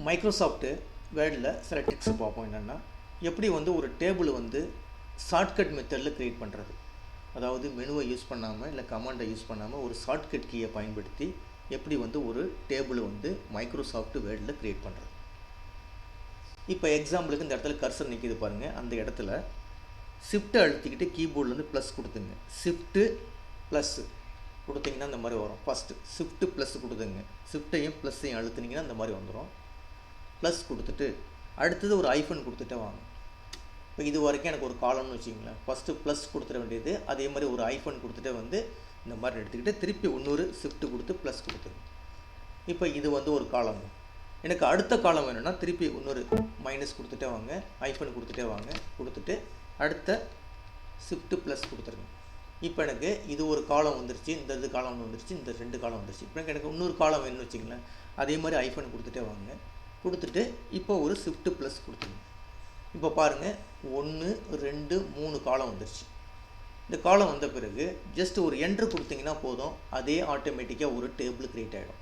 Microsoft வேர்டில் சில tips பார்ப்போம். என்னென்னா, எப்படி வந்து ஒரு டேபிள் வந்து ஷார்ட்கட் மெத்தடில் க்ரியேட் பண்ணுறது. அதாவது மெனுவை யூஸ் பண்ணாமல் இல்லை கமாண்டை யூஸ் பண்ணாமல் ஒரு ஷார்ட்கட் கீயை பயன்படுத்தி எப்படி வந்து ஒரு டேபிள் வந்து மைக்ரோசாஃப்ட் வேர்டில் க்ரியேட் பண்ணுறது. இப்போ எக்ஸாம்பிளுக்கு இந்த இடத்துல கர்சர் நிற்கிது பாருங்கள். அந்த இடத்துல ஷிஃப்ட்டை அழுத்திக்கிட்டு கீபோர்ட்லேருந்து ப்ளஸ் கொடுத்துங்க. ஷிஃப்ட்டு ப்ளஸ் கொடுத்தீங்கன்னா இந்த மாதிரி வரும். ஃபஸ்ட்டு ஷிஃப்ட்டு ப்ளஸ் கொடுத்துங்க. ஷிஃப்ட்டையும் ப்ளஸ்ஸையும் அழுத்துனீங்கன்னா இந்த மாதிரி வந்துடும். ப்ளஸ் கொடுத்துட்டு அடுத்தது ஒரு ஐஃபன் கொடுத்துட்டே வாங்க. இப்போ இது வரைக்கும் எனக்கு ஒரு காலம்னு வச்சிங்களேன். ஃபஸ்ட்டு ப்ளஸ் கொடுத்துட வேண்டியது, அதே மாதிரி ஒரு ஐஃபன் கொடுத்துட்டே வந்து இந்த மாதிரி எடுத்துக்கிட்டு திருப்பி இன்னொரு ஷிஃப்ட்டு கொடுத்து ப்ளஸ் கொடுத்துருங்க. இப்போ இது வந்து ஒரு காலம். எனக்கு அடுத்த காலம் வேணும்னா திருப்பி இன்னொரு மைனஸ் கொடுத்துட்டே வாங்க, ஐஃபன் கொடுத்துட்டே வாங்க, கொடுத்துட்டு அடுத்த ஷிஃப்ட்டு ப்ளஸ் கொடுத்துருங்க. இப்போ எனக்கு இது ஒரு காலம் வந்துருச்சு, இந்த இது காலம் ஒன்று வந்துருச்சு, இந்த ரெண்டு காலம் வந்துருச்சு. இப்போ எனக்கு இன்னொரு காலம் வேணும்னு வச்சிங்களேன். அதே மாதிரி ஐஃபன் கொடுத்துட்டே வாங்க, கொடுத்துட்டு இப்போ ஒரு ஷிஃப்ட்டு ப்ளஸ் கொடுத்துருங்க. இப்போ பாருங்கள் 1 2 3 காலம் வந்துருச்சு. இந்த காலம் வந்த பிறகு ஜஸ்ட் ஒரு என்ட்ரு கொடுத்தீங்கன்னா போதும், அதே ஆட்டோமேட்டிக்காக ஒரு டேபிள் க்ரியேட் ஆகிடும்.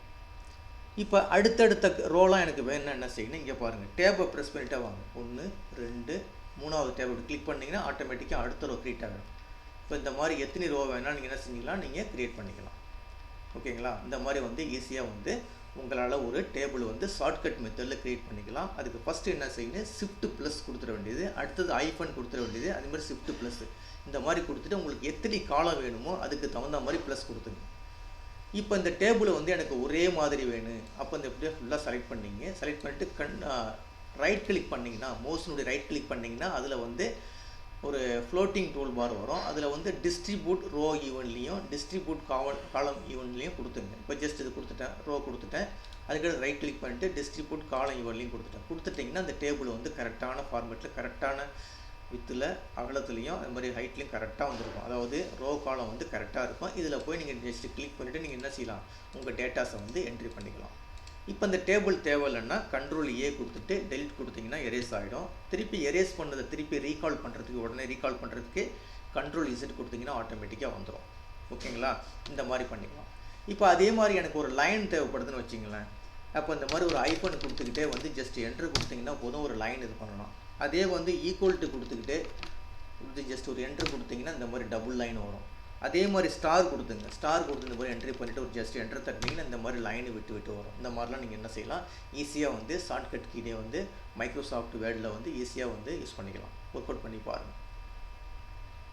இப்போ அடுத்தடுத்த ரோலாம் எனக்கு வேணும்னா என்ன செய்யணும், இங்கே பாருங்கள் டேபை ப்ரெஸ் பண்ணிட்டே வாங்க. 1 2 3வது டேப் கிளிக் பண்ணிங்கன்னா ஆட்டோமேட்டிக்காக அடுத்த ரோ க்ரியேட் ஆகிடும். இப்போ இந்த மாதிரி எத்தனை ரோ வேணால் நீங்கள் என்ன செஞ்சிக்கலாம், நீங்கள் க்ரியேட் பண்ணிக்கலாம். ஓகேங்களா? இந்த மாதிரி வந்து ஈஸியாக வந்து உங்களால் ஒரு டேபிள் வந்து ஷார்ட்கட் மெத்தடில் க்ரியேட் பண்ணிக்கலாம். அதுக்கு ஃபஸ்ட்டு என்ன செய்யணும், ஷிஃப்ட்டு ப்ளஸ் கொடுத்துட வேண்டியது, அடுத்தது ஐஃபன் கொடுத்துட வேண்டியது, அதே மாதிரி ஷிஃப்ட்டு ப்ளஸ் இந்த மாதிரி கொடுத்துட்டு உங்களுக்கு எத்தனை காலம் வேணுமோ அதுக்கு தகுந்த மாதிரி ப்ளஸ் கொடுத்துங்க. இப்போ இந்த டேபிள் வந்து எனக்கு ஒரே மாதிரி வேணும். அப்போ இந்த எப்படியோ ஃபுல்லாக செலக்ட் பண்ணிங்க. செலக்ட் பண்ணிட்டு ரைட் கிளிக் பண்ணிங்கன்னா, மவுஸினுடைய ரைட் கிளிக் பண்ணிங்கன்னா அதில் வந்து ஒரு ஃப்ளோட்டிங் டூல் பார் வரும். அதில் வந்து டிஸ்ட்ரிபியூட் ரோ ஈவன்லேயும் டிஸ்ட்ரிபியூட் காலம் ஈவன்லேயும் கொடுத்துங்க. இப்போ ஜஸ்ட் இது கொடுத்துட்டேன், ரோ கொடுத்துட்டேன். அதுக்கடுத்து ரைட் கிளிக் பண்ணிட்டு டிஸ்ட்ரிபியூட் காலம் ஈவன்லேயும் கொடுத்துட்டிங்கன்னா அந்த டேபிள் வந்து கரெக்டான ஃபார்மேட்டில் கரெக்டான வித்தில் அகலத்துலேயும் அது மாதிரி ஹைட்லேயும் கரெக்டாக வந்துருக்கும். அதாவது ரோ காலம் வந்து கரெக்டாக இருக்கும். இதில் போய் நீங்கள் ஜஸ்ட் கிளிக் பண்ணிவிட்டு நீங்கள் என்ன செய்யலாம், உங்கள் டேட்டாஸை வந்து என்ட்ரி பண்ணிக்கலாம். இப்போ இந்த டேபிள் தேவையில்லைன்னா கண்ட்ரோல் ஏ கொடுத்துட்டு டெலிட் கொடுத்தீங்கன்னா எரேஸ் ஆகிடும். திருப்பி எரேஸ் பண்ணதை திருப்பி ரீகால் பண்ணுறதுக்கு, உடனே ரீகால் பண்ணுறதுக்கு கண்ட்ரோல் இசட் கொடுத்தீங்கன்னா ஆட்டோமேட்டிக்காக வந்துடும். ஓகேங்களா? இந்த மாதிரி பண்ணிக்கலாம். இப்போ அதே மாதிரி எனக்கு ஒரு லைன் தேவைப்படுதுன்னு வச்சிங்களேன். அப்போ இந்த மாதிரி ஒரு ஐஃபன் கொடுத்துக்கிட்டே வந்து ஜஸ்ட் என்ட்ரு கொடுத்தீங்கன்னா போதும், ஒரு லைன் இது பண்ணலாம். அதே வந்து ஈக்குவல் டு கொடுத்துக்கிட்டு ஜஸ்ட் ஒரு என்ட்ரு கொடுத்தீங்கன்னா இந்த மாதிரி டபுள் லைன் வரும். அதே மாதிரி ஸ்டார் கொடுத்துங்க. ஸ்டார் கொடுத்து இந்த மாதிரி என்ட்ரி பண்ணிவிட்டு ஒரு ஜஸ்ட் என்ட்ரு தட்டினீங்கன்னா இந்த மாதிரி லைன் விட்டு வரும். இந்த மாதிரிலாம் நீங்கள் என்ன செய்யலாம், ஈஸியாக வந்து ஷார்ட்கட் கீழே வந்து மைக்ரோசாஃப்ட் வேர்டில் வந்து ஈஸியாக வந்து யூஸ் பண்ணிக்கலாம். ஒர்க் அவுட் பண்ணி பாருங்கள்.